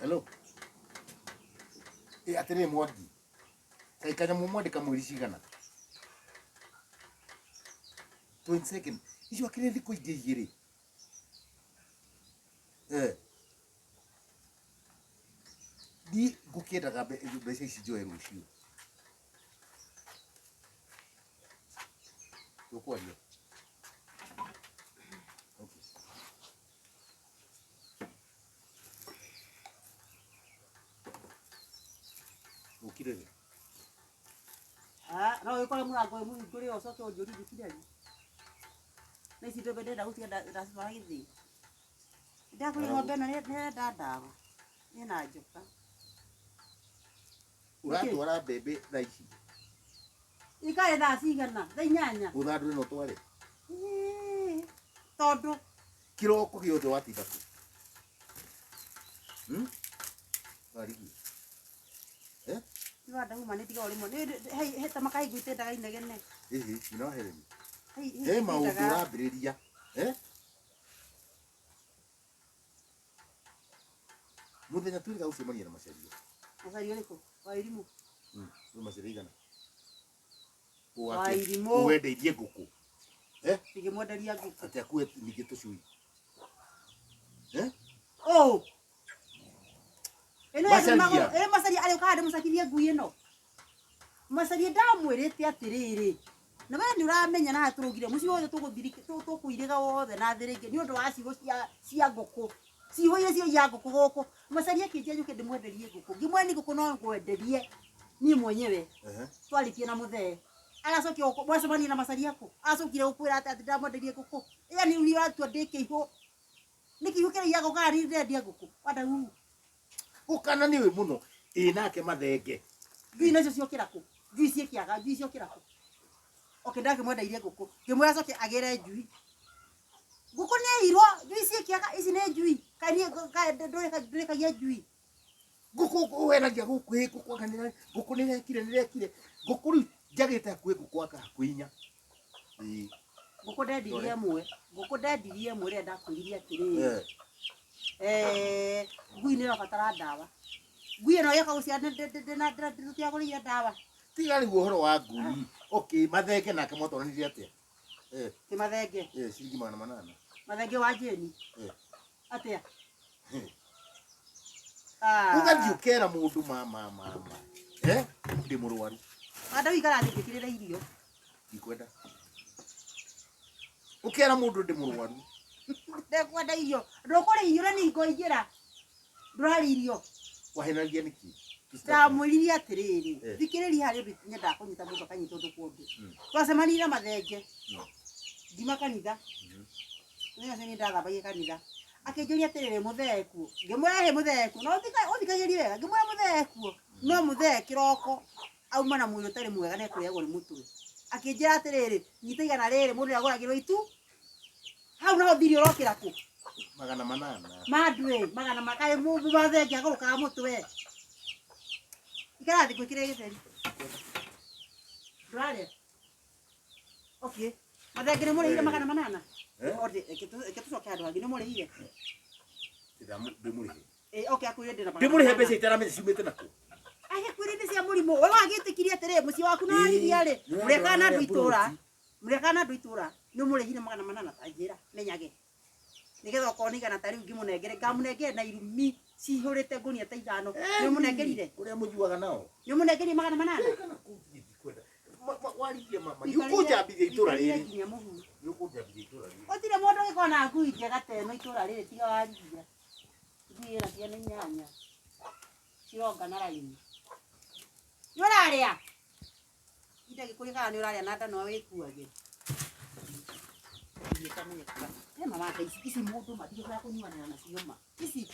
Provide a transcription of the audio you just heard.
Hello. Atene mwadi. Kaikanya mumwadi kamwirishigana. 20 seconds. Ijo akire liko igigiri. Di gukeda gabe bese sijo erushio. Yoko ali. Okay. Ukirele. No yuko murango mu nguri osoke ojuri dikidani. Na sito bede da uti da sipara githi. Da kuli ngombe no ne da dawa. Ni na joka. Uratwara bebe thaici. Ikae thaa cigana? Thaa inyanya. Uthandure no tware. Tondu Kiroko giothe watinda ku. Warigi. Tiwanda uma ni tiga olimo. Hei heta makai gwite daga inegene. Ino hereni. Hei maundu urambiriria. Muthenya twiriga ucemania na macerio. Macerio riko? Wa irimu. Ni macerio igana. Wa irimu. Wendeithie nguku. Tigimwenderia nguku. Ati akue ningĩ tũcui. Oh. Macaria arĩ ũkahande mũcakirie ngui ĩno. Macaria ndamwĩrĩte atĩrĩrĩ. Na wewe nĩ ũramenya na tũrũgire mũciĩ wothe tũkũirĩga wothe na thĩ rĩngĩ nĩ ũndũ wa cigo cia ngũkũ. Ciho iria cia ngũkũ gũkũ. Macaria kĩnjia njũke ndĩmwenderie ngũkũ. Ngĩmweni ngũkũ no ngwenderie niĩ mwenyewe. Twarikie na mũthee. Agacokia mwacemania na macaria kũ. Acokire gũkwĩra atĩ ndamwenderie ngũkũ. Ĩya nĩ ũrĩa atua ndĩkĩihũ. Niki hukere yago gari ndia nguku wada hu ukana niwe muno nake mathenge ngui nacio ciokira ku ngui ciekiaga ngui ciokira ku oke ndake mwenda irie nguku ngimwe acoke agere njui nguku ni irwo ngui ciekiaga ici ni njui kani ndore kagia njui nguku wenagia guku hiku kwa kanira nguku ni rekire nguku ri jagite akue nguku aka kuinya nguku ndedirie mwe renda kwiriria atiri ngui ni rabatara ndawa ngui ino yaka guciana ndutiaguriria ndawa tiga riu uhoro wa ngui okay mathenge nake mwatoranirie atia ti mathenge ciringi 800 mathenge wa jeni atia ugathi ukera mundu mama ndi murwaru anda wikara thikirira irio ikwenda ukera mundu ndi murwaru ndekwenda irio ndokore irio ni ngoingira ndurari irio wahenagia niki ndamwiririe atiriri thikiriri hari nyenda kunyita mundu kanyita undu kundu twacemanire mathenge ndima kanitha niyo ceni ndathambagia kanitha akinjuria atiriri mutheku ngimwehe mutheku no thikagirie wega ngimwehe mutheku no muthee kiroko auma na mwiri utari mwega ne kuriyagwo ni mutwe akinjira atiriri nyita igana riri mundu aguragirwo itu hau naho thiri urokira ku 800 madwe magana makae mubu bathenge agurukaga mutwe ikarathi gwikire githeri ndware okay mathenge ni muri ile 800 odi eketucoke andu angi ni muri ile ndimurihe okay akwire ndina ndimurihe mbeca itaramenya ciumite naku ahe kwire ndi cia murimo we wagitikirie atire muci waku na iria ri murekana ndu itura ni murehire 800 tajira menyage nigetha ukonigana tari ngimunengere ngamunengere na irumi cihurite ngunia ta ithano ni munengerire uria mujuaga nao ni munengerire 800 kana kuthi kwenda waririe mama yukuja bithi itura riri yukuja bithi itura riri otire mundu gikona ngui njega teno itura riri tiga wariria ngui ira cia ni nyanya cironga na raini yuraria ida gikurikana ni uraria nanda no wikuage mama ici mundu matige kwa kunyuana na cioma ici